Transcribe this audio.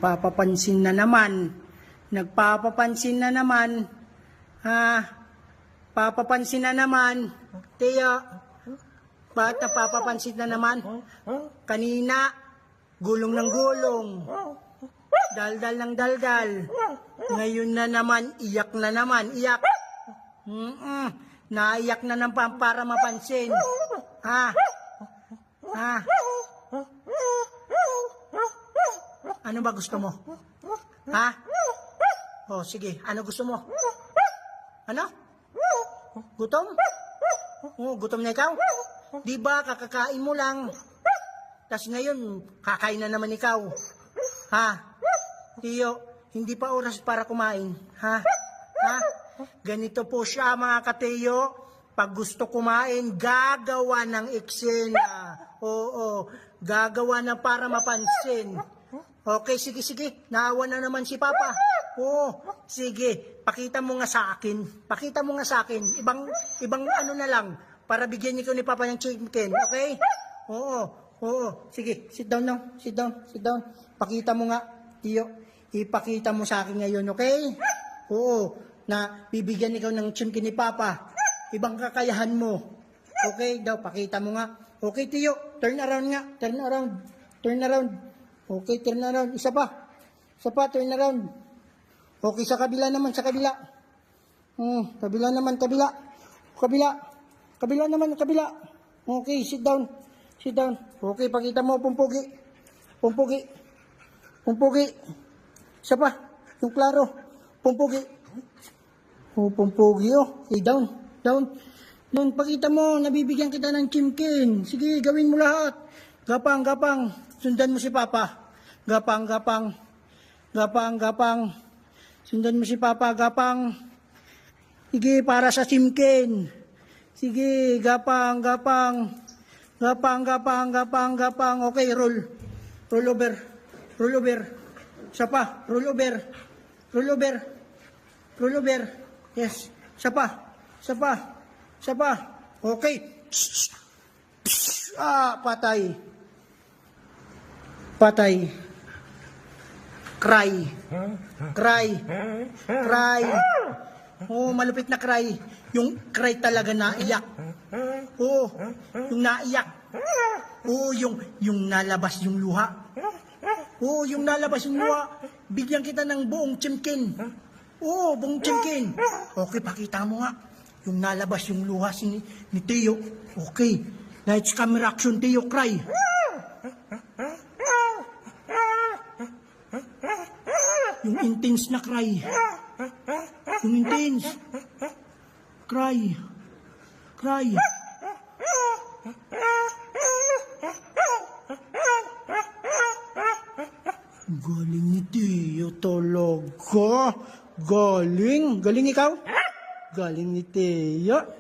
Papapansin na naman. Nagpapapansin na naman. Ha? Papapansin na naman. Tiyo, ba't napapapansin na naman? Kanina, gulong ng gulong. Daldal ng daldal. Ngayon na naman, iyak na naman. Iyak. Naiyak na naman para mapansin. Ha? Ha? Ano ba gusto mo? Ha? Oh, sige. Ano gusto mo? Ano? Gutom? Oh, gutom na ikaw? Di ba kakakain mo lang? Tapos ngayon, kakain na naman ikaw. Ha? Tiyo, hindi pa oras para kumain. Ha? Ha? Ganito po siya mga katiyo. Pag gusto kumain, gagawa ng eksena. Oo, gagawa na para mapansin. Okay, sige. Naawa na naman si Papa. Oo, sige. Pakita mo nga sa akin. Pakita mo nga sa akin. Ibang ano na lang. Para bigyan niyo ni Papa ng chicken. Okay? Oo. Sige, sit down now. Sit down. Pakita mo nga, Tiyo. Ipakita mo sa akin ngayon, okay? Oo, na bibigyan ikaw ng chicken ni Papa. Ibang kakayahan mo. Okay daw, pakita mo nga. Okay, Tiyo. Turn around nga. Turn around. Okay, turn around. Isa pa, turn around. Okay, sa kabila naman, sa kabila. Kabila naman. Okay, sit down. Okay, pakita mo, pumpugi. Isa pa, yung klaro. Pumpugi. Pumpugi, Okay, down. Doon, pakita mo, nabibigyan kita ng chimkin. Sige, gawin mo lahat. Gapang. Sundan mo si Papa. Gapang. Sundan mo si Papa, gapang. Sige, para sa chimkin. Sige, gapang. Okay, roll over. Isa pa, roll over. Yes, isa pa. Okay. Patay. Cry. Oh, malupit na cry. Yung cry talaga naiyak. Oh, yung naiyak. Oh, yung nalabas yung luha. Bigyan kita ng buong chimkin. Oh, buong chimkin. Okay, pakita mo nga. Yung nalabas yung luha ni Tiyo. Okay. Lights, camera, action, Tiyo, cry. Yung intense na cry. Cry. Galing ni Tiyo talaga. Galing ikaw? Galing ni Tiyo.